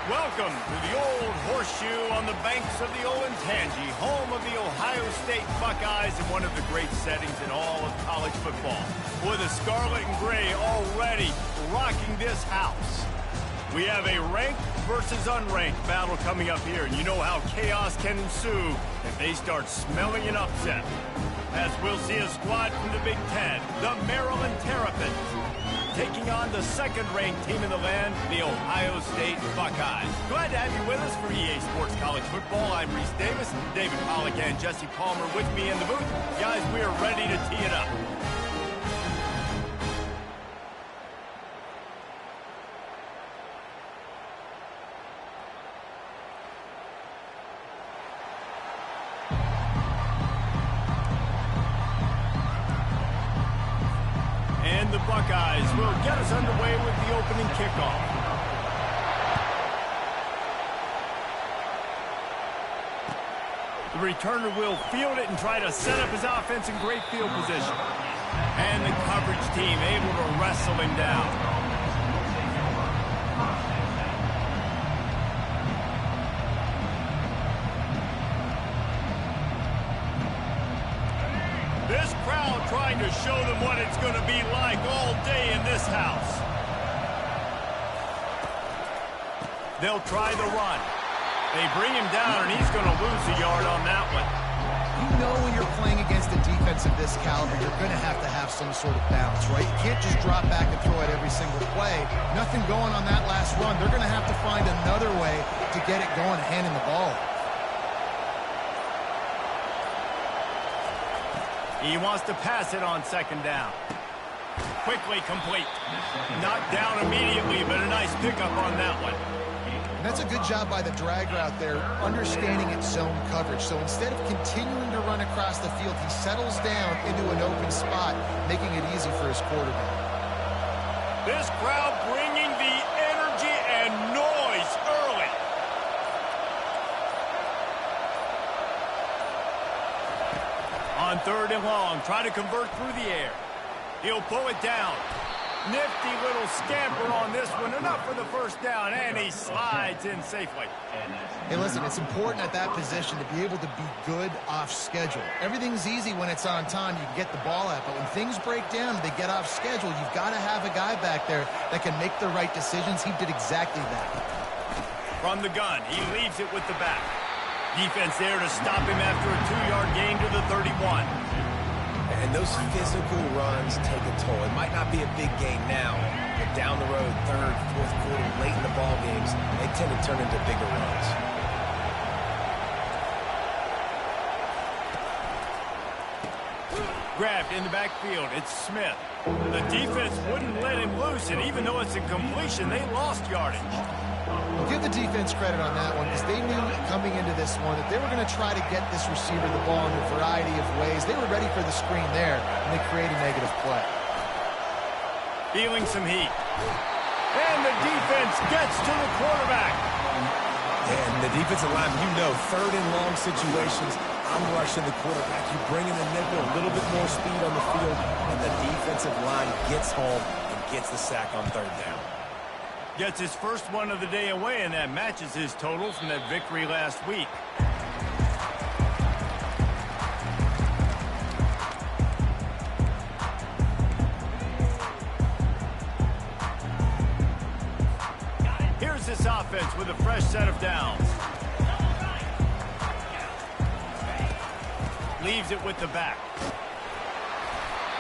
Welcome to the Old Horseshoe on the banks of the Olentangy, home of the Ohio State Buckeyes and one of the great settings in all of college football. With the scarlet and gray already rocking this house. We have a ranked versus unranked battle coming up here, and you know how chaos can ensue if they start smelling an upset. As we'll see a squad from the Big Ten, the Maryland Terrapins, taking on the second-ranked team in the land, the Ohio State Buckeyes. Glad to have you with us for EA Sports College Football. I'm Reese Davis, David Pollack and Jesse Palmer with me in the booth. Guys, we are ready to tee it up. And the Buckeyes will get us underway with the opening kickoff. The returner will field it and try to set up his offense in great field position. And the coverage team able to wrestle him down. This crowd trying to show them what it's going to be like all day in this house. They'll try the run. They bring him down, and he's going to lose a yard on that one. You know when you're playing against a defense of this caliber, you're going to have some sort of balance, right? You can't just drop back and throw it every single play. Nothing going on that last run. They're going to have to find another way to get it going, handing the ball. He wants to pass it on second down. Quickly complete. Knocked down immediately, but a nice pickup on that one. And that's a good job by the drag route there, understanding its zone coverage. So instead of continuing to run across the field, he settles down into an open spot, making it easy for his quarterback. This crowd bringing the energy and noise early. On 3rd and long, try to convert through the air. He'll pull it down. Nifty little scamper on this one. Enough for the first down, and he slides in safely. Hey, listen, it's important at that position to be able to be good off schedule. Everything's easy when it's on time. You can get the ball out, but when things break down and they get off schedule, you've got to have a guy back there that can make the right decisions. He did exactly that. From the gun, he leaves it with the back. Defense there to stop him after a 2-yard gain to the 31. And those physical runs take a toll. It might not be a big game now, but down the road, 3rd, 4th quarter, late in the ball games, they tend to turn into bigger runs. Grabbed in the backfield. It's Smith. The defense wouldn't let him loose, and even though it's a completion, they lost yardage. We'll give the defense credit on that one because they knew coming into this one that they were going to try to get this receiver the ball in a variety of ways. They were ready for the screen there, and they create a negative play. Feeling some heat. And the defense gets to the quarterback. And the defensive line, you know, 3rd and long situations, I'm rushing the quarterback. You bring in the nickel, a little bit more speed on the field, and the defensive line gets home and gets the sack on 3rd down. Gets his first one of the day away, and that matches his total from that victory last week. Here's this offense with a fresh set of downs. Leaves it with the back.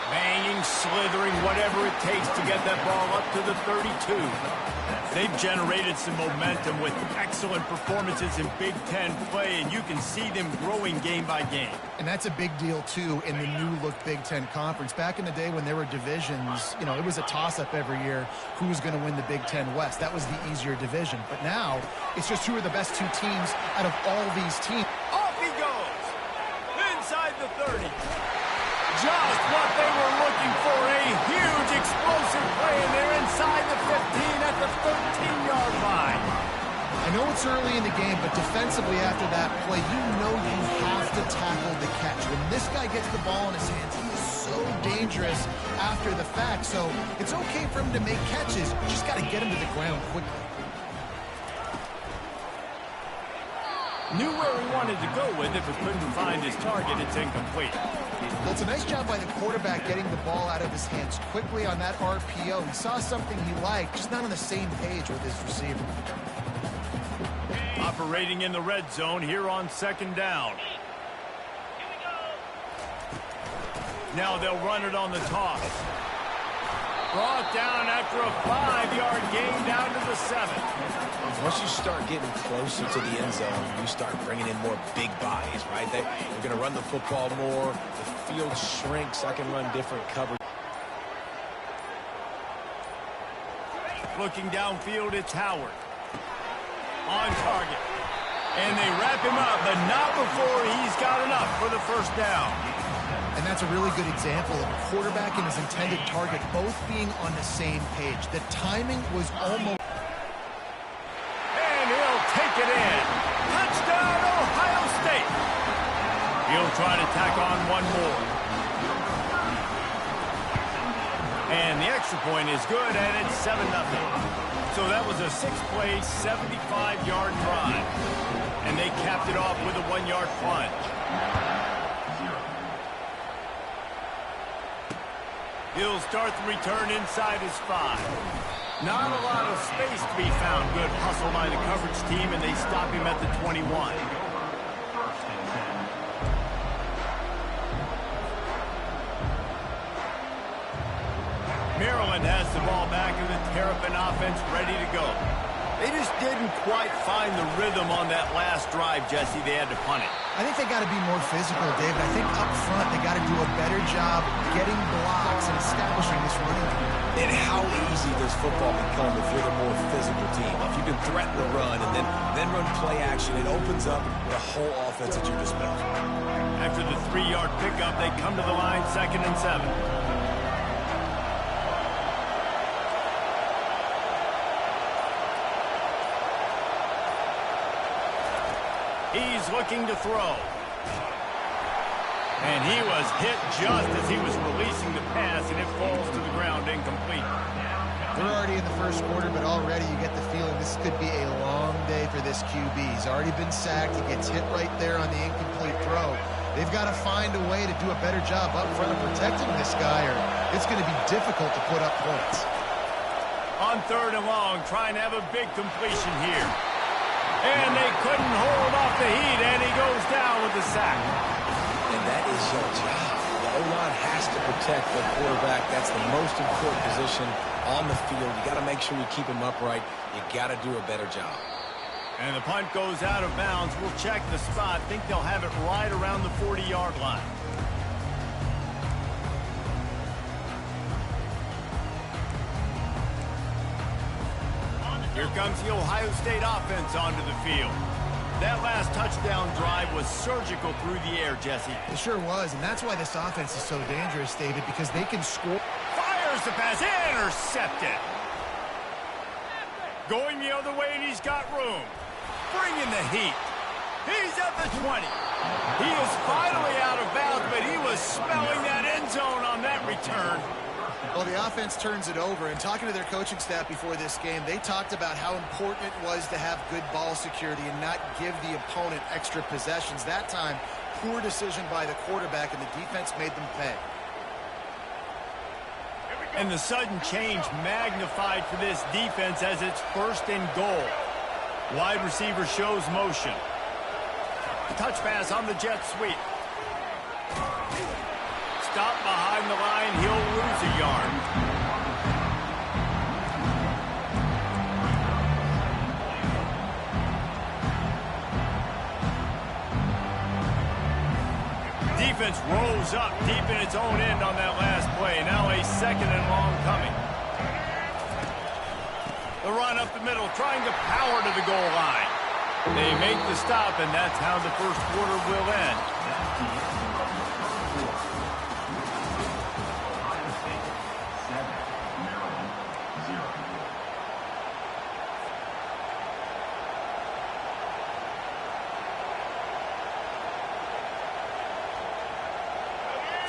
Banging, slithering, whatever it takes to get that ball up to the 32. They've generated some momentum with excellent performances in Big Ten play, and you can see them growing game by game. And that's a big deal, too, in the new-look Big Ten Conference. Back in the day when there were divisions, you know, it was a toss-up every year who was going to win the Big Ten West. That was the easier division. But now, it's just who are the best 2 teams out of all these teams. Off he goes! Inside the 30. Just what they were looking for, a huge explosive play, and they're inside the 15 at the 13-yard line. I know it's early in the game, but defensively after that play, you know you have to tackle the catch. When this guy gets the ball in his hands, he is so dangerous after the fact, so it's okay for him to make catches. You just got to get him to the ground quickly. Knew where he wanted to go with it, but couldn't find his target. It's incomplete. Well, it's a nice job by the quarterback getting the ball out of his hands quickly on that RPO. He saw something he liked, just not on the same page with his receiver. Operating in the red zone here on 2nd down. Now they'll run it on the toss. Brought down after a 5-yard gain down to the 7. Once you start getting closer to the end zone, you start bringing in more big bodies, right? They're going to run the football more. The field shrinks. I can run different coverage. Looking downfield, it's Howard. On target. And they wrap him up, but not before he's got enough for the first down. And that's a really good example of a quarterback and his intended target both being on the same page. The timing was almost... And he'll take it in. Touchdown, Ohio State. try to tack on one more. And the extra point is good, and it's 7-0. So that was a 6-play, 75-yard drive. And they capped it off with a 1-yard plunge. He'll start the return inside his 5. Not a lot of space to be found. Good hustle by the coverage team, and they stop him at the 21. Maryland has the ball back, and the Terrapin offense ready to go. They just didn't quite find the rhythm on that last drive, Jesse. They had to punt it. I think they got to be more physical, David. I think up front they got to do a better job getting blocks and establishing this running game. And how easy does football become if you're the more physical team? If you can threaten the run and then run play action, it opens up the whole offense at your disposal. After the 3-yard pickup, they come to the line, 2nd and 7. He's looking to throw. And he was hit just as he was releasing the pass, and it falls to the ground incomplete. We're already in the first quarter, but already you get the feeling this could be a long day for this QB. He's already been sacked. He gets hit right there on the incomplete throw. They've got to find a way to do a better job up front of protecting this guy, or it's going to be difficult to put up points. On 3rd and long, trying to have a big completion here. And they couldn't hold off the heat, and he goes down with the sack. And that is your job. The O-line has to protect the quarterback. That's the most important position on the field. You got to make sure you keep him upright. You got to do a better job. And the punt goes out of bounds. We'll check the spot. Think they'll have it right around the 40-yard line. Here comes the Ohio State offense onto the field. That last touchdown drive was surgical through the air, Jesse. It sure was, and that's why this offense is so dangerous, David, because they can score. Fires the pass, intercepted. Going the other way, and he's got room. Bringing the heat. He's at the 20. He is finally out of bounds, but he was smelling that end zone on that return. Well, the offense turns it over, and talking to their coaching staff before this game, they talked about how important it was to have good ball security and not give the opponent extra possessions. That time, poor decision by the quarterback, and the defense made them pay. And the sudden change magnified for this defense as it's 1st and goal. Wide receiver shows motion. Touch pass on the jet sweep. Stop behind the line, he'll lose a yard. Defense rolls up deep in its own end on that last play. Now a 2nd and long coming. The run up the middle, trying to power to the goal line. They make the stop, and that's how the first quarter will end.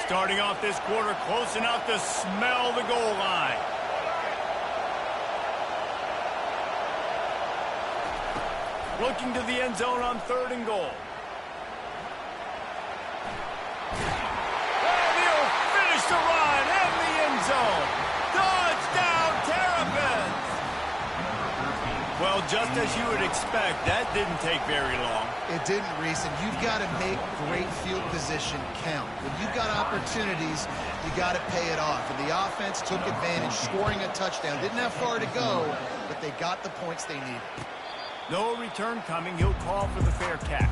Starting off this quarter close enough to smell the goal line. Looking to the end zone on 3rd and goal. And he'll finish the run in the end zone. Touchdown, Terrapins! Well, just as you would expect, that didn't take very long. It didn't, Reese, and you've got to make great field position count. When you've got opportunities, you got to pay it off. And the offense took advantage, scoring a touchdown. Didn't have far to go, but they got the points they needed. No return coming. He'll call for the fair catch.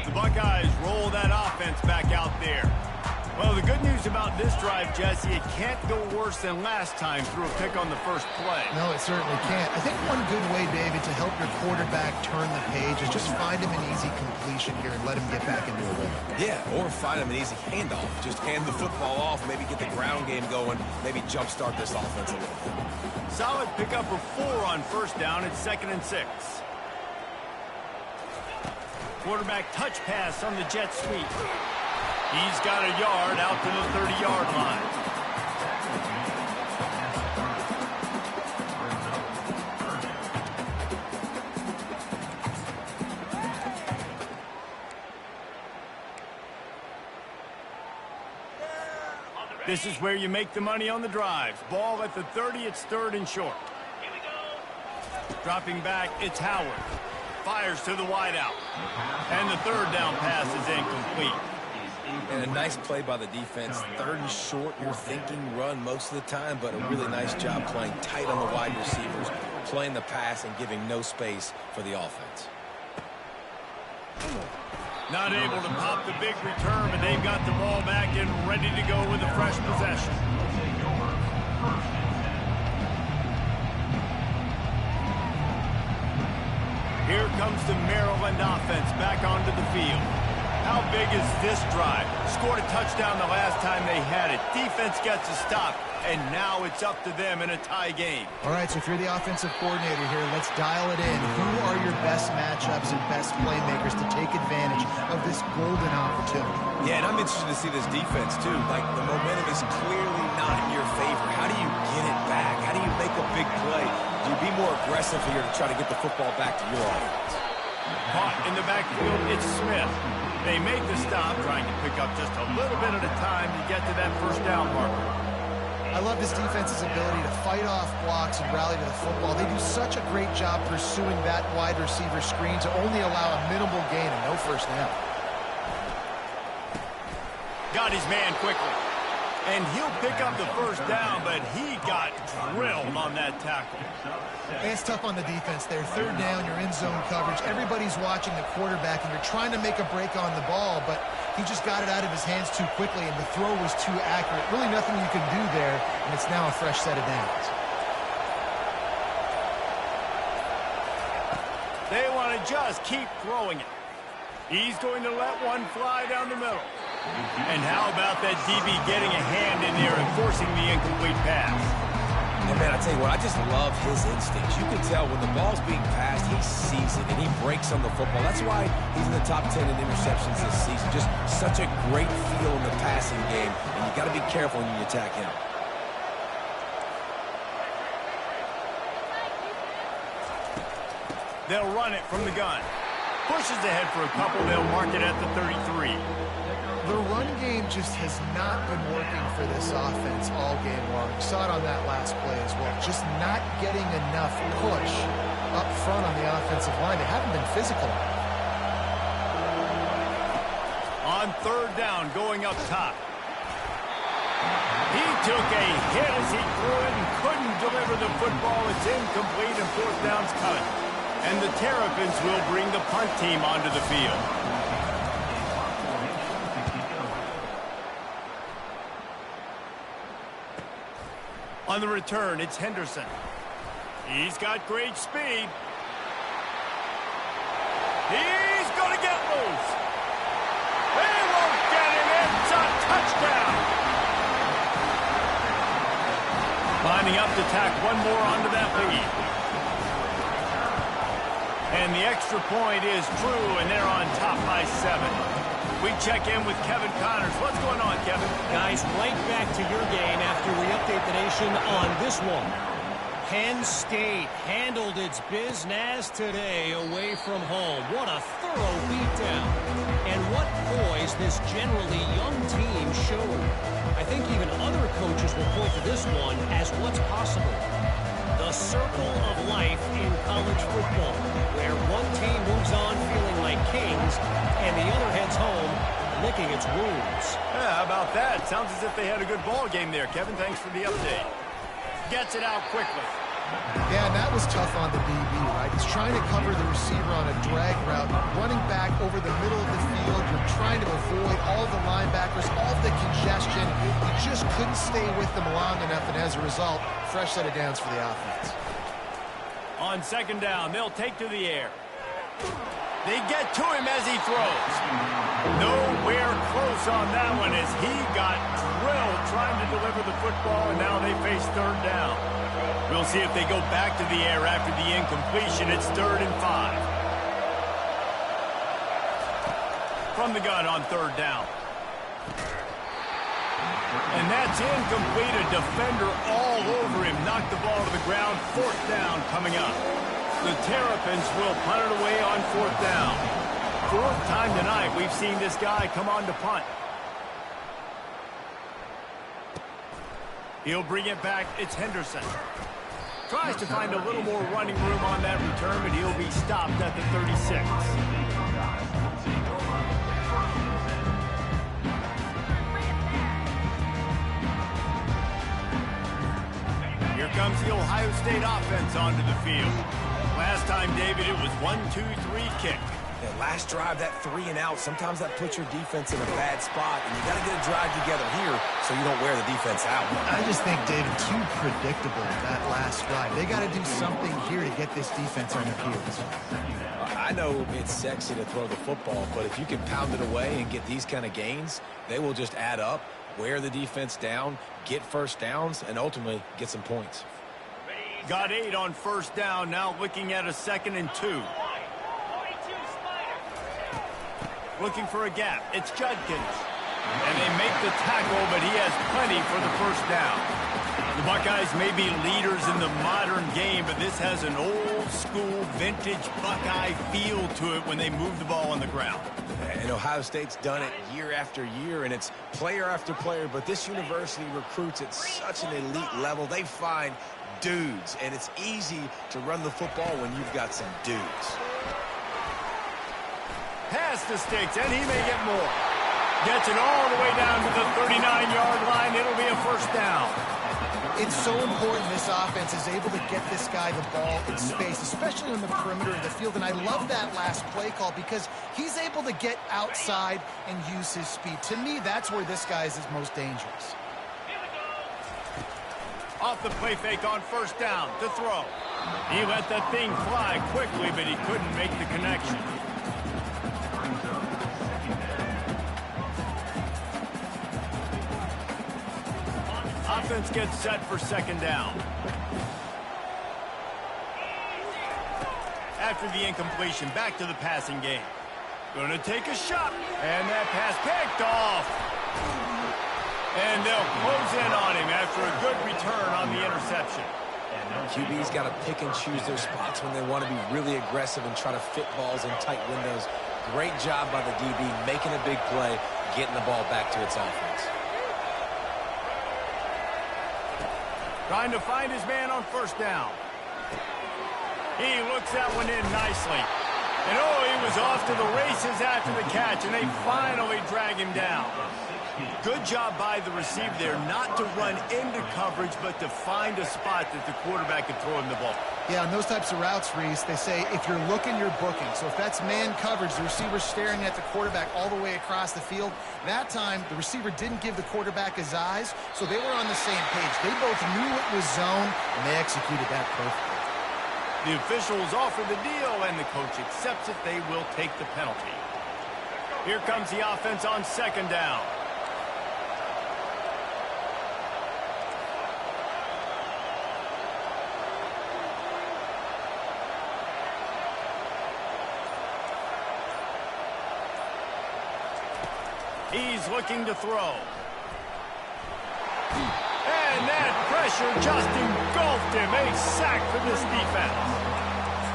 The Buckeyes roll that offense back out there. Well, the good news about this drive, Jesse, it can't go worse than last time through a pick on the first play. No, it certainly can't. I think one good way, David, to help your quarterback turn the page is just find him an easy completion here and let him get back into a rhythm. Yeah, or find him an easy handoff. Just hand the football off, maybe get the ground game going, maybe jumpstart this offense a little bit. Solid pickup of 4 on first down. It's 2nd and 6. Quarterback touch pass on the jet sweep. He's got a yard out to the 30-yard line. This is where you make the money on the drives. Ball at the 30, it's 3rd and short. Dropping back, it's Howard. Fires to the wideout. And the 3rd down pass is incomplete. And a nice play by the defense. 3rd and short, you're thinking run most of the time, but a really nice job playing tight on the wide receivers, playing the pass and giving no space for the offense. Not able to pop the big return, but they've got the ball back and ready to go with a fresh possession. Here comes the Maryland offense back onto the field. How big is this drive? Scored a touchdown the last time they had it. Defense gets a stop, and now it's up to them in a tie game. All right, so if you're the offensive coordinator here, let's dial it in. Who are your best matchups and best playmakers to take advantage of this golden opportunity? Yeah, and I'm interested to see this defense, too. Like, the momentum is clearly not in your favor. How do you get it back? How do you make a big play? Do you be more aggressive here to try to get the football back to your offense? Caught in the backfield, it's Smith. They make the stop, trying to pick up just a little bit at a time to get to that first down marker. I love this defense's ability to fight off blocks and rally to the football. They do such a great job pursuing that wide receiver screen to only allow a minimal gain and no first down. Got his man quickly. And he'll pick up the first down, but he got drilled on that tackle. It's tough on the defense there. 3rd down, you're in zone coverage. Everybody's watching the quarterback, and you're trying to make a break on the ball, but he just got it out of his hands too quickly, and the throw was too accurate. Really nothing you can do there, and it's now a fresh set of downs. They want to just keep throwing it. He's going to let one fly down the middle. And how about that DB getting a hand in there and forcing the incomplete pass? And man, I tell you what, I just love his instincts. You can tell when the ball's being passed, he sees it and he breaks on the football. That's why he's in the top 10 in interceptions this season. Just such a great feel in the passing game, and you got to be careful when you attack him. They'll run it from the gun. Pushes ahead for a couple. They'll mark it at the 33. The run game just has not been working for this offense all game long. You saw it on that last play as well. Just not getting enough push up front on the offensive line. They haven't been physical. On 3rd down, going up top. He took a hit as he threw it and couldn't deliver the football. It's incomplete and 4th down's coming. And the Terrapins will bring the punt team onto the field. On the return, it's Henderson. He's got great speed. He's going to get loose. They won't get him. It's a touchdown. Lining up to tack one more onto that lead. And the extra point is true, and they're on top by 7. We check in with Kevin Connors. What's going on, Kevin? Guys, right back to your game after we update the nation on this one. Penn State handled its business today away from home. What a thorough beatdown. And what poise this generally young team showed. I think even other coaches will point to this one as what's possible. The circle of life in college football, where one team moves on feeling like kings and the other heads home licking its wounds. Yeah, how about that? Sounds as if they had a good ball game there. Kevin, thanks for the update. Gets it out quickly. Yeah, and that was tough on the DB, right? He's trying to cover the receiver on a drag route, running back over the middle of the field. You're trying to avoid all the linebackers, all the congestion. You just couldn't stay with them long enough, and as a result, fresh set of downs for the offense. On second down, they'll take to the air. They get to him as he throws. Nowhere close on that one as he got drilled trying to deliver the football, and now they face third down. We'll see if they go back to the air after the incompletion. It's 3rd and 5. From the gun on third down. And that's incomplete. A defender all over him. Knocked the ball to the ground. 4th down coming up. The Terrapins will punt it away on 4th down. 4th time tonight we've seen this guy come on to punt. He'll bring it back. It's Henderson. Tries to find a little more running room on that return, but he'll be stopped at the 36. Here comes the Ohio State offense onto the field. Last time, David, it was 1-2-3 kick. That last drive, that 3 and out, sometimes that puts your defense in a bad spot, and you got to get a drive together here so you don't wear the defense out. I just think, David, too predictable, that last drive. They got to do something here to get this defense on their heels. I know it's sexy to throw the football, but if you can pound it away and get these kind of gains, they will just add up, wear the defense down, get first downs, and ultimately get some points. Got 8 on first down, now looking at a 2nd and 2. Looking for a gap. It's Judkins. And they make the tackle, but he has plenty for the first down. The Buckeyes may be leaders in the modern game, but this has an old-school, vintage Buckeye feel to it when they move the ball on the ground. And Ohio State's done it year after year, and it's player after player, but this university recruits at such an elite level. They find dudes, and it's easy to run the football when you've got some dudes. Pass to Sticks, and he may get more. Gets it all the way down to the 39-yard line. It'll be a first down. It's so important this offense is able to get this guy the ball in space, especially on the perimeter of the field. And I love that last play call because he's able to get outside and use his speed. To me, that's where this guy is his most dangerous. Off the play fake on first down to throw. He let that thing fly quickly, but he couldn't make the connection. Offense gets set for second down. After the incompletion, back to the passing game. Gonna take a shot. And that pass picked off. And they'll close in on him after a good return on the interception. QB's got to pick and choose their spots when they want to be really aggressive and try to fit balls in tight windows. Great job by the DB making a big play, getting the ball back to its offense. Trying to find his man on first down. He looks that one in nicely. And oh, he was off to the races after the catch, and they finally drag him down. Good job by the receiver there, not to run into coverage, but to find a spot that the quarterback can throw him the ball. Yeah, on those types of routes, Reese, they say if you're looking, you're booking. So if that's man coverage, the receiver's staring at the quarterback all the way across the field. That time, the receiver didn't give the quarterback his eyes, so they were on the same page. They both knew it was zone, and they executed that perfectly. The officials offer the deal, and the coach accepts it. They will take the penalty. Here comes the offense on second down. He's looking to throw. And that pressure just engulfed him. A sack for this defense.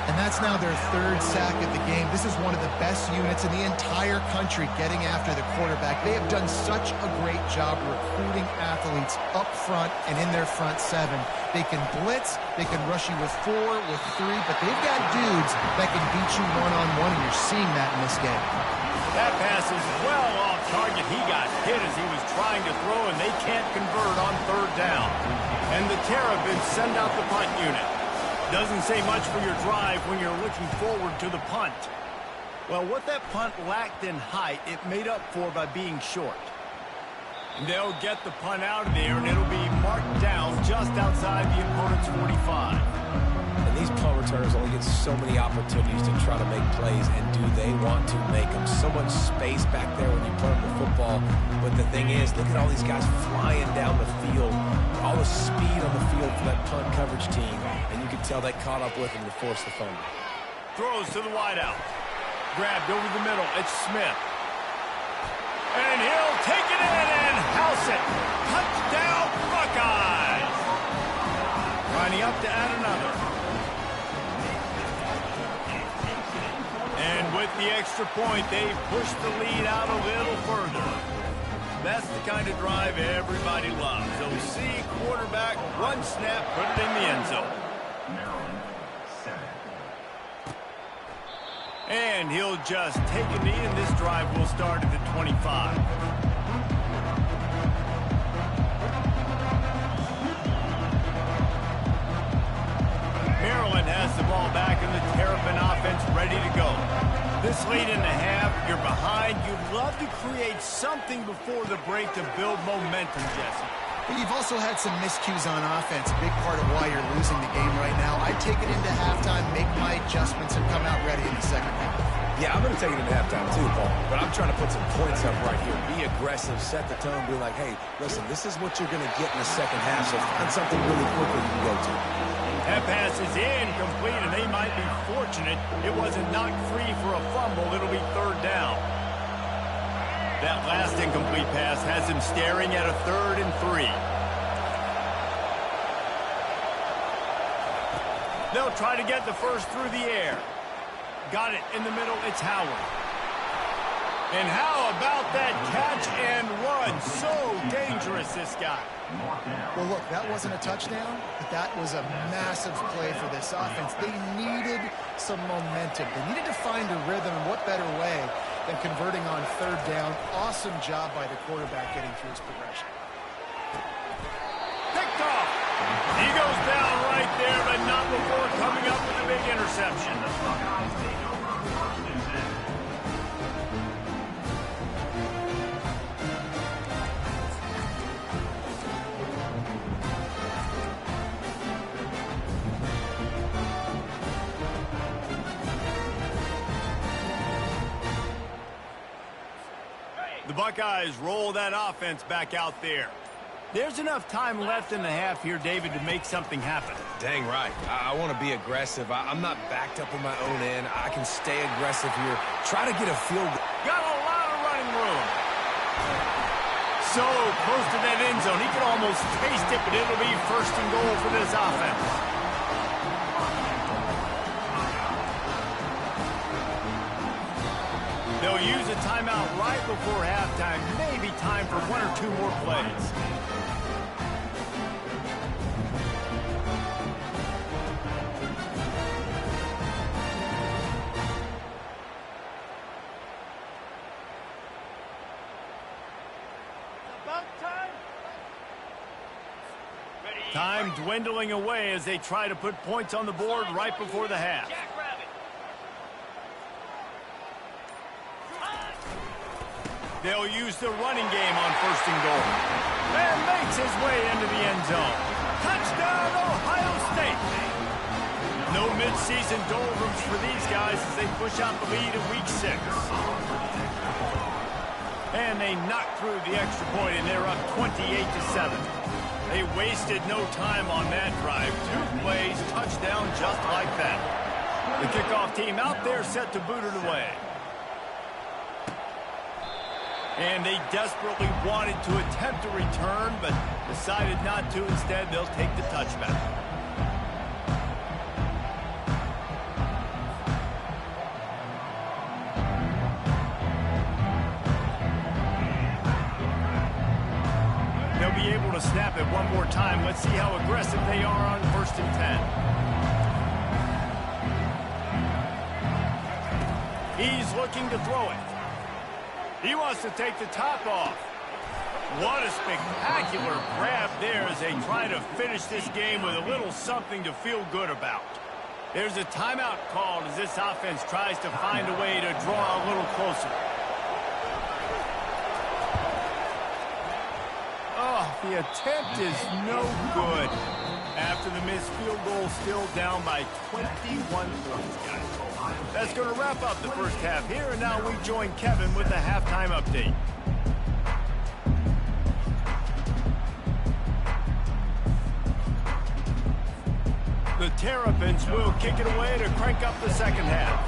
And that's now their third sack of the game. This is one of the best units in the entire country getting after the quarterback. They have done such a great job recruiting athletes up front and in their front seven. They can blitz, they can rush you with 4, with 3, but they've got dudes that can beat you one-on-one, and you're seeing that in this game. That pass is well off target. He got hit as he was trying to throw, and they can't convert on third down. And the Terrapins send out the punt unit. Doesn't say much for your drive when you're looking forward to the punt. Well, what that punt lacked in height, it made up for by being short. And they'll get the punt out of there, and it'll be marked down just outside the opponent's 45. And these punt returners only get so many opportunities to try to make plays, and do they want to make them? So much space back there when you punt the football. But the thing is, look at all these guys flying down the field, all the speed on the field for that punt coverage team, and you can tell they caught up with them to force the fumble. Throws to the wideout. Grabbed over the middle. It's Smith. And he'll take it in and house it. Touchdown, Buckeyes. Lining up to add another. And with the extra point, they push the lead out a little further. That's the kind of drive everybody loves. OC quarterback, one snap, put it in the end zone. And he'll just take a knee, and this drive will start at the 25. Maryland has the ball back, and the Terrapin offense ready to go. This late in the half, you're behind. You'd love to create something before the break to build momentum, Jesse. But you've also had some miscues on offense, a big part of why you're losing the game right now. I take it into halftime, make my adjustments, and come out ready in the second half. Yeah, I'm going to take it into halftime too, Paul. But I'm trying to put some points up right here. Be aggressive, set the tone, be like, hey, listen, this is what you're going to get in the second half, so find something really quickly you can go to. That pass is incomplete, and they might be fortunate it wasn't knocked free for a fumble. It'll be third down. That last incomplete pass has him staring at a 3rd and 3. They'll try to get the first through the air. Got it in the middle. It's Howard. And how about that catch and run? So dangerous, this guy. Well, look, that wasn't a touchdown, but that was a massive play for this offense. They needed some momentum. They needed to find a rhythm, and what better way than converting on 3rd down. Awesome job by the quarterback getting through his progression. Picked off. He goes down right there, but not before coming up with a big interception. The Buckeyes roll that offense back out there. There's enough time left in the half here, David, to make something happen. Dang right. I want to be aggressive. I'm not backed up in my own end. I can stay aggressive here. Try to get a field goal. Got a lot of running room. So close to that end zone. He can almost taste it, but it'll be 1st and goal for this offense. They'll use a timeout right before halftime. Maybe time for 1 or 2 more plays. Time dwindling away as they try to put points on the board right before the half. They'll use the running game on 1st and goal. And makes his way into the end zone. Touchdown, Ohio State. No midseason doldrums for these guys as they push out the lead in week 6. And they knock through the extra point, and they're up 28-7. They wasted no time on that drive. 2 plays, touchdown just like that. The kickoff team out there set to boot it away. And they desperately wanted to attempt a return, but decided not to. Instead, they'll take the touchback. They'll be able to snap it one more time. Let's see how aggressive they are on 1st and 10. He's looking to throw it. He wants to take the top off. What a spectacular grab there as they try to finish this game with a little something to feel good about. There's a timeout called as this offense tries to find a way to draw a little closer. Oh, the attempt is no good. After the missed field goal, still down by 21 points, guys. That's going to wrap up the first half here, and now we join Kevin with the halftime update. The Terrapins will kick it away to crank up the second half.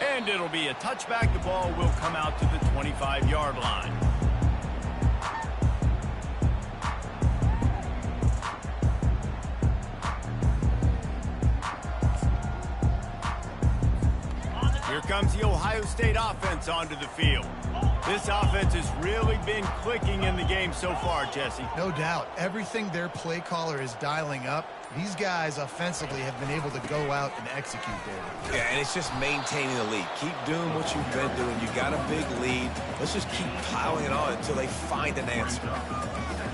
And it'll be a touchback. The ball will come out to the 25-yard line. Here comes the Ohio State offense onto the field. This offense has really been clicking in the game so far, Jesse. No doubt. Everything their play caller is dialing up, these guys offensively have been able to go out and execute there. Yeah, and it's just maintaining the lead. Keep doing what you've been doing. You got a big lead. Let's just keep piling it on until they find an answer.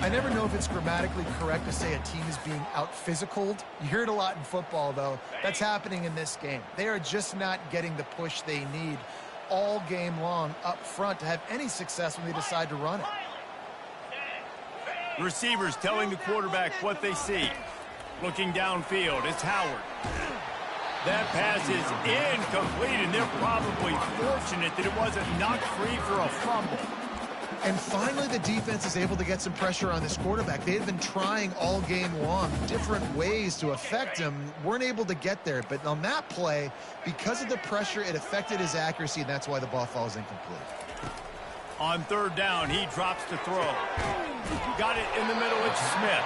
I never know if it's grammatically correct to say a team is being out-physicaled. You hear it a lot in football, though. That's happening in this game. They are just not getting the push they need all game long up front to have any success when they decide to run it. Receivers telling the quarterback what they see. Looking downfield, it's Howard. That pass is incomplete, and they're probably fortunate that it wasn't knocked free for a fumble. And finally, the defense is able to get some pressure on this quarterback. They had been trying all game long different ways to affect him, weren't able to get there. But on that play, because of the pressure, it affected his accuracy, and that's why the ball falls incomplete. On third down, he drops to throw. Got it in the middle, it's Smith.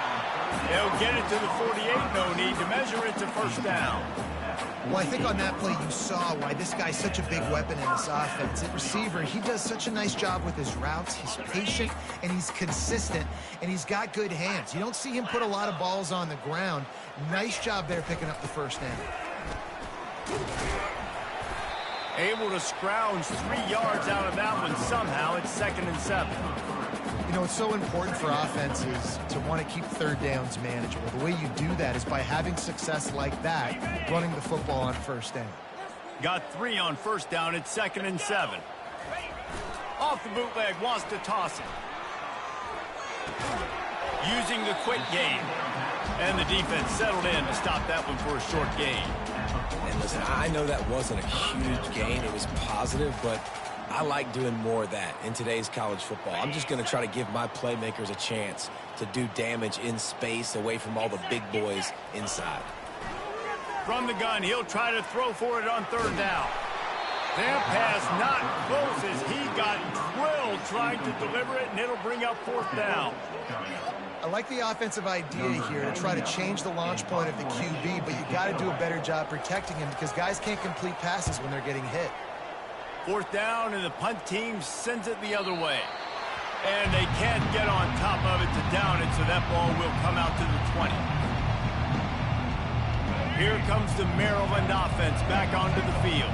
They'll get it to the 48, no need to measure it to first down. Well, I think on that play you saw why this guy's such a big weapon in this offense. At receiver, he does such a nice job with his routes. He's patient, and he's consistent, and he's got good hands. You don't see him put a lot of balls on the ground. Nice job there picking up the first down. Able to scrounge 3 yards out of that one somehow. It's 2nd and 7. You know, it's so important for offenses to want to keep third downs manageable. The way you do that is by having success like that, running the football on first down. Got 3 on first down. It's 2nd and 7. Off the bootleg, wants to toss it. Using the quick game. And the defense settled in to stop that one for a short gain. And listen, I know that wasn't a huge gain. It was positive, but I like doing more of that in today's college football. I'm just going to try to give my playmakers a chance to do damage in space away from all the big boys inside. From the gun, he'll try to throw for it on third down. That pass not close as he got drilled trying to deliver it, and it'll bring up fourth down. I like the offensive idea here to try to change the launch point of the QB, but you got to do a better job protecting him because guys can't complete passes when they're getting hit. Fourth down, and the punt team sends it the other way. And they can't get on top of it to down it, so that ball will come out to the 20. Here comes the Maryland offense back onto the field.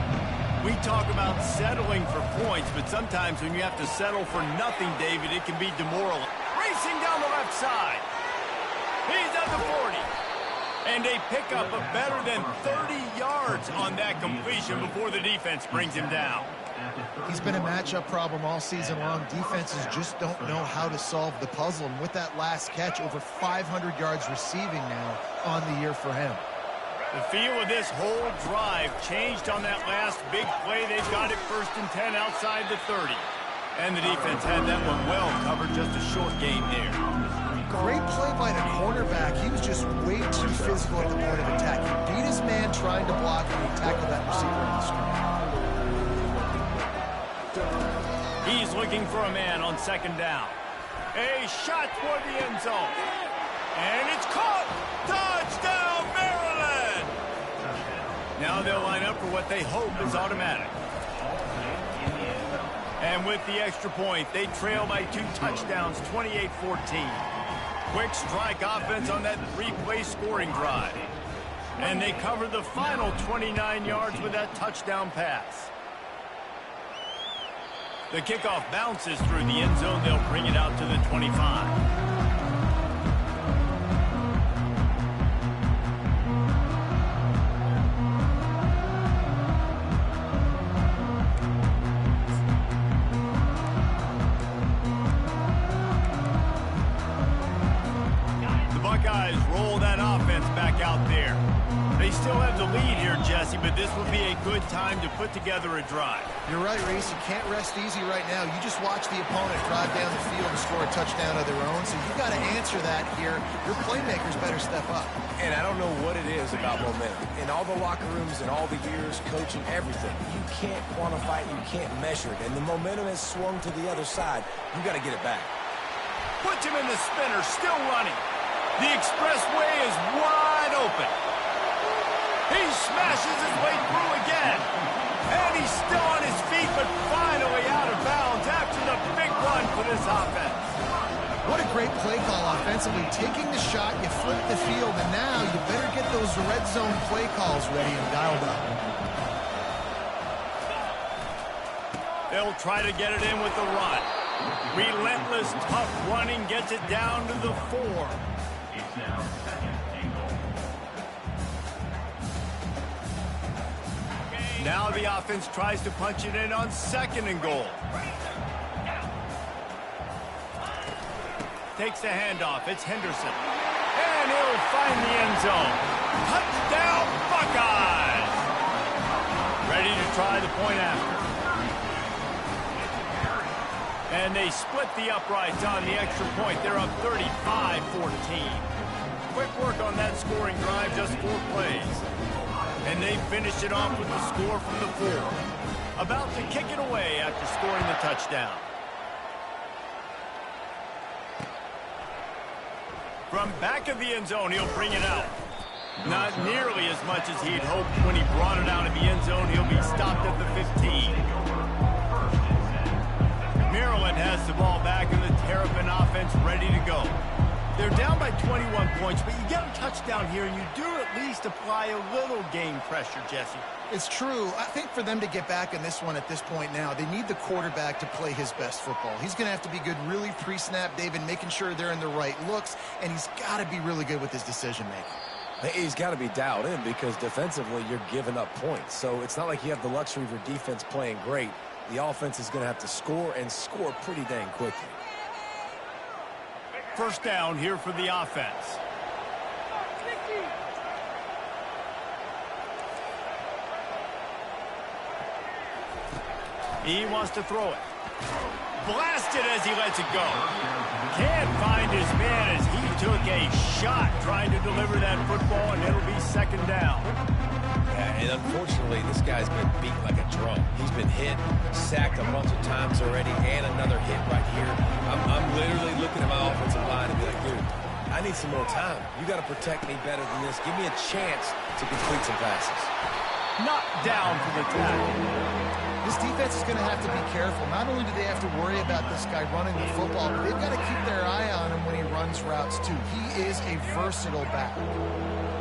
We talk about settling for points, but sometimes when you have to settle for nothing, David, it can be demoralizing. Racing down the left side. He's at the 40. And they pick up a better than 30 yards on that completion before the defense brings him down. He's been a matchup problem all season long. Defenses just don't know how to solve the puzzle. And with that last catch, over 500 yards receiving now on the year for him. The feel of this whole drive changed on that last big play. They've got it 1st and 10 outside the 30. And the defense had that one well covered, just a short game there. Great play by the cornerback. He was just way too physical at the point of attack. He beat his man trying to block, and he tackled that receiver on the screen. He's looking for a man on 2nd down. A shot toward the end zone. And it's caught! Touchdown, Maryland! Now they'll line up for what they hope is automatic. And with the extra point, they trail by 2 touchdowns, 28-14. Quick strike offense on that 3-play scoring drive. And they cover the final 29 yards with that touchdown pass. The kickoff bounces through the end zone. They'll bring it out to the 25. Still have the lead here, Jesse, but this will be a good time to put together a drive. You're right, Reese. You can't rest easy right now. You just watch the opponent drive down the field and score a touchdown of their own, so you got to answer that here. Your playmakers better step up. And I don't know what it is about momentum. In all the locker rooms and all the years, coaching, everything, you can't quantify it, you can't measure it, and the momentum has swung to the other side. You got to get it back. Puts him in the spinner, still running. The expressway is wide open. He smashes his way through again. And he's still on his feet, but finally out of bounds after the big run for this offense. What a great play call offensively. Taking the shot, you flip the field, and now you better get those red zone play calls ready and dialed up. They'll try to get it in with the run. Relentless, tough running gets it down to the 4. Now the offense tries to punch it in on 2nd and goal. Takes the handoff. It's Henderson. And he'll find the end zone. Touchdown, Buckeyes! Ready to try the point after. And they split the uprights on the extra point. They're up 35-14. Quick work on that scoring drive, just 4 plays. And they finish it off with the score from the 4. About to kick it away after scoring the touchdown. From back of the end zone, he'll bring it out. Not nearly as much as he'd hoped when he brought it out of the end zone. He'll be stopped at the 15. Maryland has the ball back and the Terrapin offense ready to go. They're down by 21 points, but you get a touchdown here, and you do at least apply a little game pressure, Jesse. It's true. I think for them to get back in this one at this point now, they need the quarterback to play his best football. He's going to have to be good really pre-snap, David, making sure they're in the right looks, and he's got to be really good with his decision-making. He's got to be dialed in because defensively you're giving up points. So it's not like you have the luxury of your defense playing great. The offense is going to have to score and score pretty dang quickly. First down here for the offense. He wants to throw it. Blasted as he lets it go. Can't find his man as he took a shot trying to deliver that football, and it'll be 2nd down. And unfortunately, this guy's been beat like a drum. He's been hit, sacked a bunch of times already, and another hit right here. I'm literally looking at my offensive line and be like, dude, I need some more time. You got to protect me better than this. Give me a chance to complete some passes. Knocked down for the tackle. This defense is going to have to be careful. Not only do they have to worry about this guy running the football, but they've got to keep their eye on him when he runs routes, too. He is a versatile back.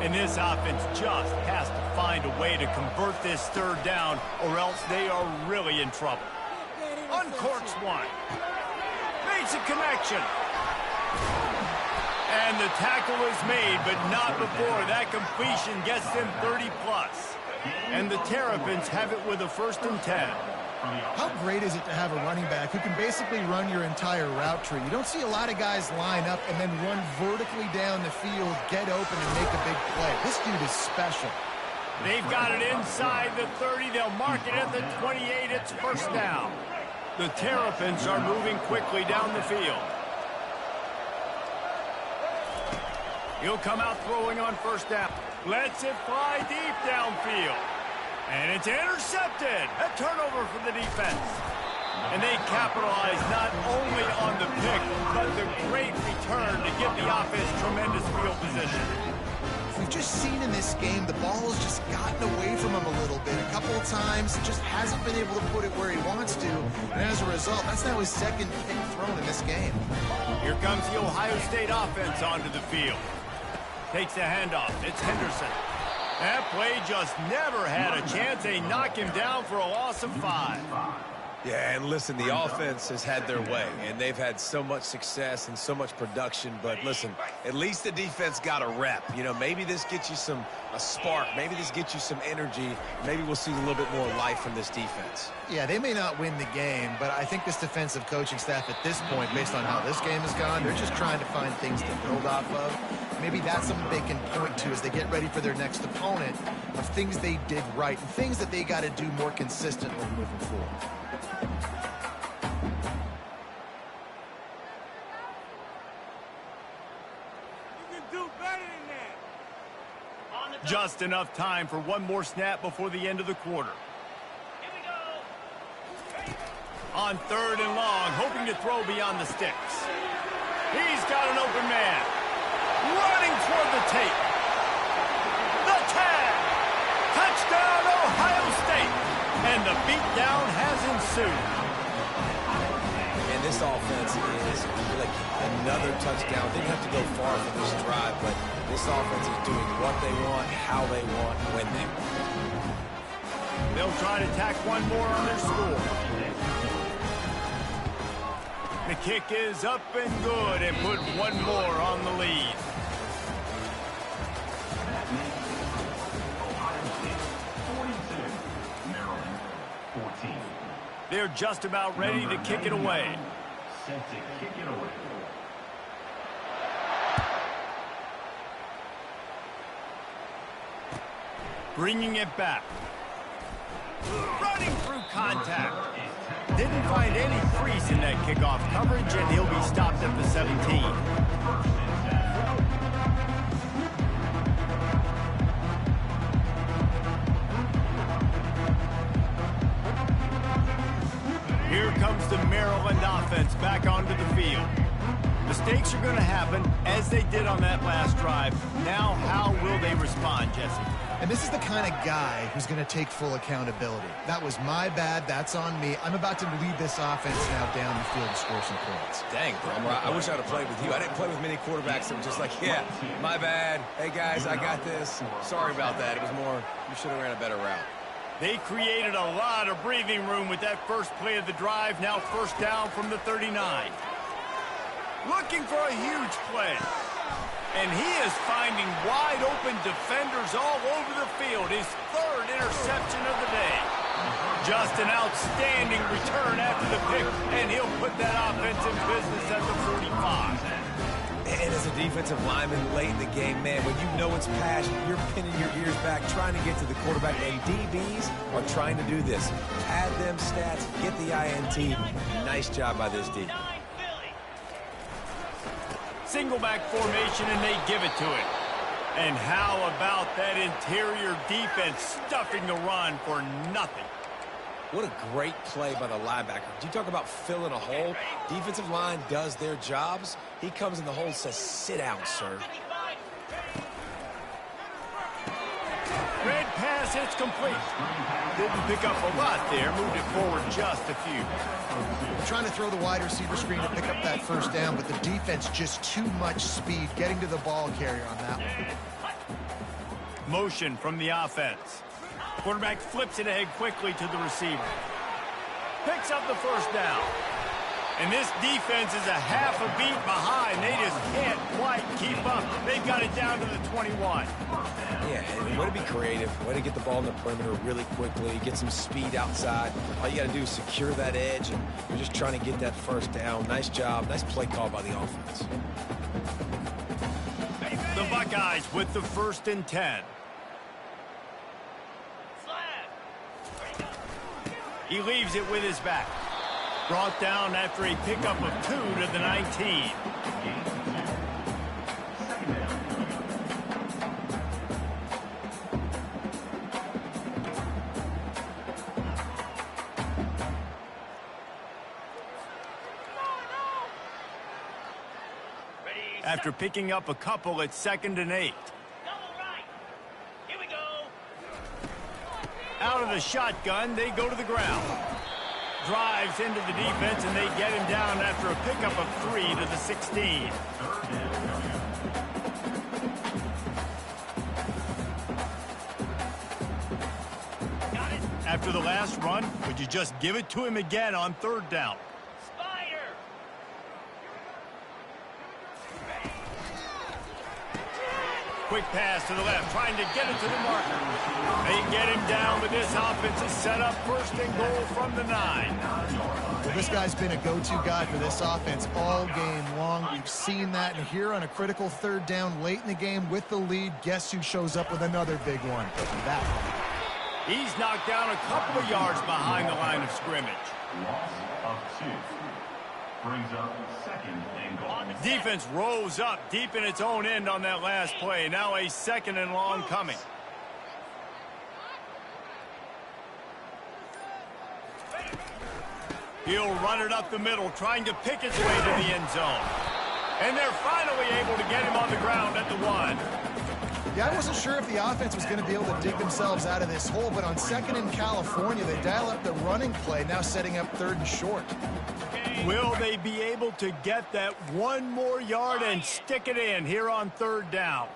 And this offense just has to find a way to convert this 3rd down, or else they are really in trouble. Uncorks one. Makes a connection. And the tackle is made, but not before that completion gets them 30+. And the Terrapins have it with a 1st and 10. How great is it to have a running back who can basically run your entire route tree? You don't see a lot of guys line up and then run vertically down the field, get open, and make a big play. This dude is special. They've got it inside the 30. They'll mark it at the 28. It's 1st down. The Terrapins are moving quickly down the field. He'll come out throwing on 1st down. Lets it fly deep downfield. And it's intercepted. A turnover for the defense. And they capitalize not only on the pick, but the great return to give the offense tremendous field position. We've just seen in this game, the ball has just gotten away from him a little bit. A couple of times, just hasn't been able to put it where he wants to, and as a result, that's now his second pick thrown in this game. Here comes the Ohio State offense onto the field. Takes the handoff. It's Henderson. That play just never had a chance. They knock him down for a loss of 5. Yeah, and listen, the offense has had their way, and they've had so much success and so much production. But listen, at least the defense got a rep. You know, maybe this gets you a spark. Maybe this gets you some energy. Maybe we'll see a little bit more life from this defense. Yeah, they may not win the game, but I think this defensive coaching staff at this point, based on how this game has gone, they're just trying to find things to build off of. Maybe that's something they can point to as they get ready for their next opponent of things they did right and things that they got to do more consistently moving forward. Just enough time for one more snap before the end of the quarter. Here we go. On 3rd and long, hoping to throw beyond the sticks. He's got an open man. Running toward the tape. The tag. Touchdown, Ohio State. And the beatdown has ensued. And this offense is like another touchdown. Didn't have to go far for this drive, but this offense is doing what they want, how they want, when they want. They'll try to tack one more on their score. The kick is up and good and put one more on the lead. They're just about ready to kick it away. Set to kick it away. Bringing it back. Running through contact. Didn't find any crease in that kickoff coverage, and he'll be stopped at the 17. Here comes the Maryland offense back onto the field. Mistakes are going to happen, as they did on that last drive. Now, how will they respond, Jesse? And this is the kind of guy who's going to take full accountability. That was my bad. That's on me. I'm about to lead this offense now down the field and score some points. Dang, bro. I wish I would have played with you. I didn't play with many quarterbacks that were just like, yeah, my bad. Hey, guys, I got this. Sorry about that. It was more, you should have ran a better route. They created a lot of breathing room with that first play of the drive. Now 1st down from the 39. Looking for a huge play. And he is finding wide-open defenders all over the field. His 3rd interception of the day. Just an outstanding return after the pick, and he'll put that offense in business at the 45. And as a defensive lineman late in the game, man, when you know it's passion, you're pinning your ears back, trying to get to the quarterback, and DBs are trying to do this. Add them stats, get the INT. Nice job by this D. Single back formation, and they give it to it. And how about that interior defense stuffing the run for nothing? What a great play by the linebacker. Do you talk about filling a hole? Defensive line does their jobs. He comes in the hole and says, sit down, sir. Red pass, it's complete. Didn't pick up a lot there. Moved it forward just a few. I'm trying to throw the wide receiver screen to pick up that 1st down, but the defense just too much speed getting to the ball carrier on that one. Motion from the offense. Quarterback flips it ahead quickly to the receiver. Picks up the 1st down. And this defense is a half a beat behind. They just can't quite keep up. They've got it down to the 21. Yeah, and way to be creative. Way to get the ball in the perimeter really quickly. Get some speed outside. All you got to do is secure that edge, and you're just trying to get that 1st down. Nice job. Nice play call by the offense. The Buckeyes with the 1st and 10. He leaves it with his back. Brought down after a pickup of 2 to the 19. After picking up a couple, it's 2nd and 8. Double right. Here we go. Out of the shotgun, they go to the ground. Drives into the defense, and they get him down after a pickup of 3 to the 16. After the last run, would you just give it to him again on 3rd down? Quick pass to the left, trying to get it to the marker. They get him down with this offensive setup. 1st and goal from the 9. Well, this guy's been a go-to guy for this offense all game long. We've seen that, and here on a critical 3rd down late in the game with the lead, guess who shows up with another big one? That one. He's knocked down a couple of yards behind the line of scrimmage. Loss of 2. Brings up 2nd and goal. Defense rose up deep in its own end on that last play. Now a 2nd and long coming. He'll run it up the middle, trying to pick his way to the end zone. And they're finally able to get him on the ground at the 1. Yeah, I wasn't sure if the offense was going to be able to dig themselves out of this hole, but on 2nd in California, they dial up the running play, now setting up 3rd and short. Will they be able to get that 1 more yard and stick it in here on 3rd down?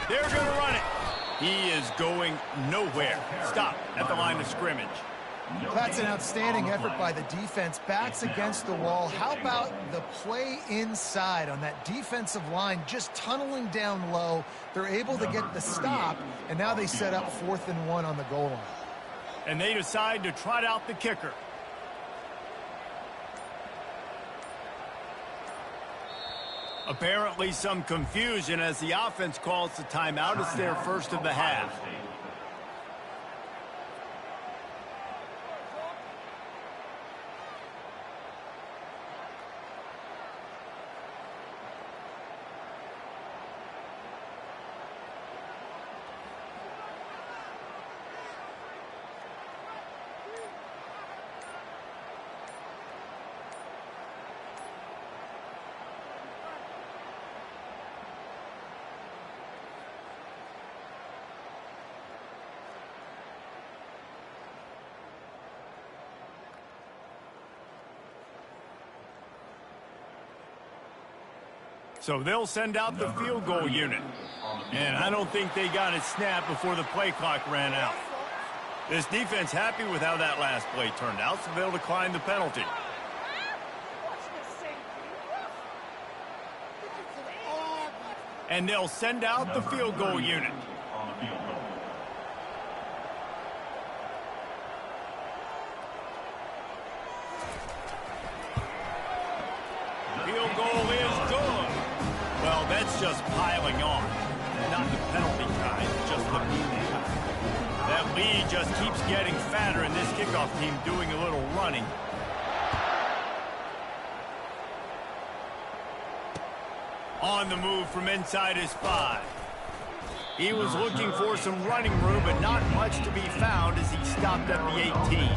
They're going to run it. He is going nowhere. Stop at the line of scrimmage. That's an outstanding effort by the defense. Backs against the wall. How about the play inside on that defensive line, just tunneling down low? They're able to get the stop, and now they set up 4th and 1 on the goal line. And they decide to trot out the kicker. Apparently some confusion as the offense calls the timeout. It's their 1st of the half. So they'll send out the field goal unit. And I don't think they got it snapped before the play clock ran out. This defense happy with how that last play turned out, so they'll decline the penalty. And they'll send out the field goal unit. Field goal is good. Well, that's just piling on. Not the penalty kind, just the mean kind. That lead just keeps getting fatter, and this kickoff team doing a little running. On the move from inside his 5. He was looking for some running room, but not much to be found as he stopped at the 18.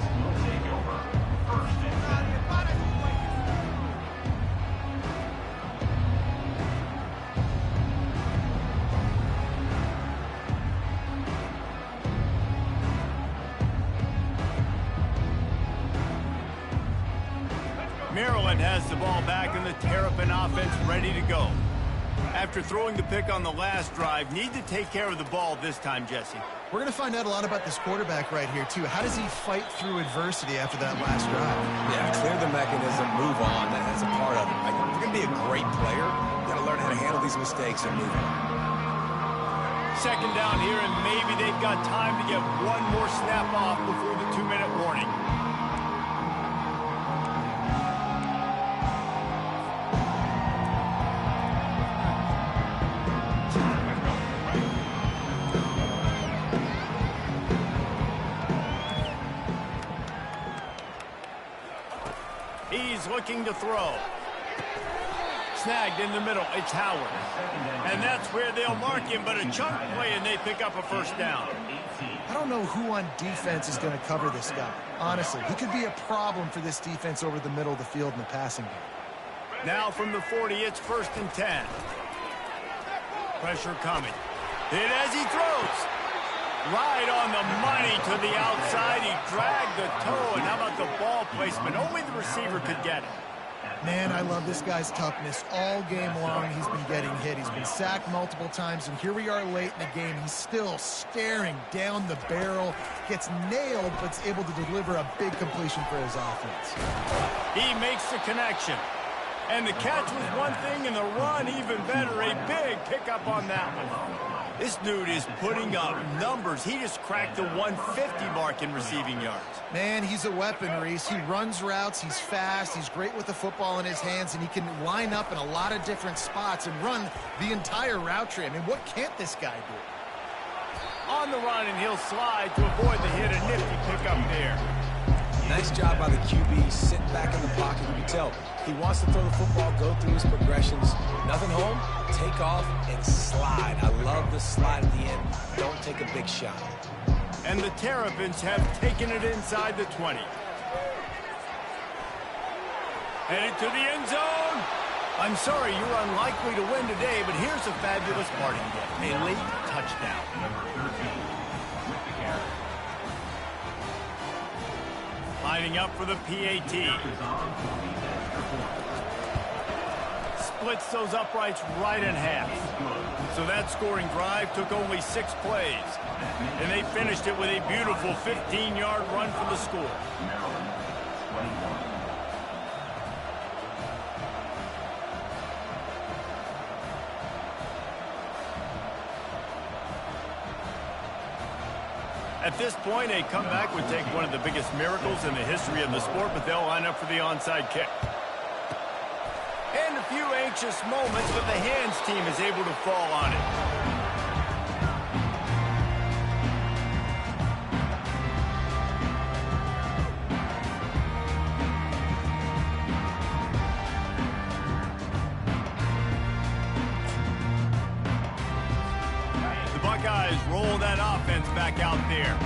Maryland has the ball back and the Terrapin offense ready to go. After throwing the pick on the last drive, need to take care of the ball this time, Jesse. We're going to find out a lot about this quarterback right here, too. How does he fight through adversity after that last drive? Yeah, clear the mechanism, move on. That's a part of it. Like, if you're going to be a great player, you got to learn how to handle these mistakes and move on. 2nd down here, and maybe they've got time to get one more snap off before the 2-minute warning. He's looking to throw. Snagged in the middle. It's Howard. And that's where they'll mark him, but a chunk play, and they pick up a 1st down. I don't know who on defense is going to cover this guy. Honestly, he could be a problem for this defense over the middle of the field in the passing game. Now from the 40, it's 1st and 10. Pressure coming. Hit as he throws. Right on the money to the outside. He dragged the toe, and how about the ball placement? Only the receiver could get it. Man, I love this guy's toughness. All game long, he's been getting hit. He's been sacked multiple times, and here we are late in the game. He's still staring down the barrel, gets nailed, but is able to deliver a big completion for his offense. He makes the connection. And the catch was one thing, and the run even better. A big pickup on that one. This dude is putting up numbers. He just cracked the 150 mark in receiving yards. Man, he's a weapon, Reese. He runs routes, he's fast, he's great with the football in his hands, and he can line up in a lot of different spots and run the entire route tree. I mean, what can't this guy do? On the run, and he'll slide to avoid the hit. A nifty pickup there. Nice job by the QB, sitting back in the pocket. You can tell he wants to throw the football, go through his progressions. Nothing home, take off, and slide. I love the slide at the end. Don't take a big shot. And the Terrapins have taken it inside the 20. Headed to the end zone. I'm sorry, you're unlikely to win today, but here's a fabulous parting gift. A late touchdown. Number 13 with the carry. Lining up for the PAT. Splits those uprights right in half. So that scoring drive took only 6 plays. And they finished it with a beautiful 15-yard run for the score. Maryland, 21. At this point, a comeback would take one of the biggest miracles in the history of the sport, but they'll line up for the onside kick. And a few anxious moments, but the hands team is able to fall on it. The Buckeyes roll that offense back out there.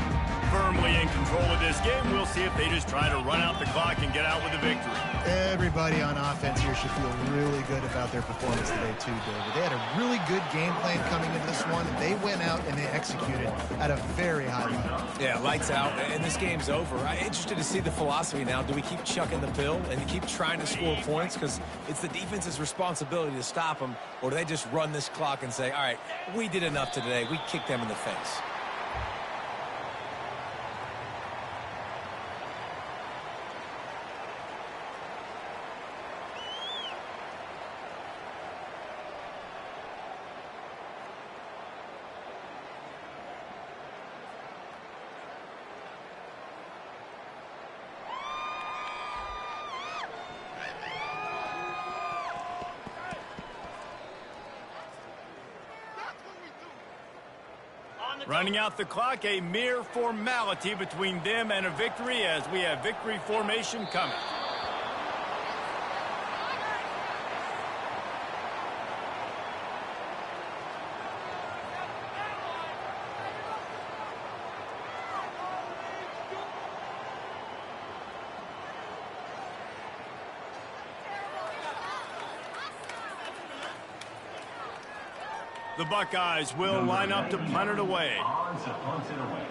Firmly in control of this game. We'll see if they just try to run out the clock and get out with a victory. Everybody on offense here should feel really good about their performance today too, David. They had a really good game plan coming into this one. They went out and they executed at a very high level. Yeah, lights out, and this game's over. I'm interested to see the philosophy now. Do we keep chucking the pill and keep trying to score points because it's the defense's responsibility to stop them, or do they just run this clock and say, all right, we did enough today. We kicked them in the face. Running out the clock, a mere formality between them and a victory as we have victory formation coming. The Buckeyes will line up to punt it away. On to punt it away.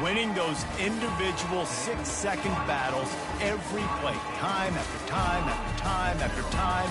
Winning those individual 6-second battles every play, time after time after time after time.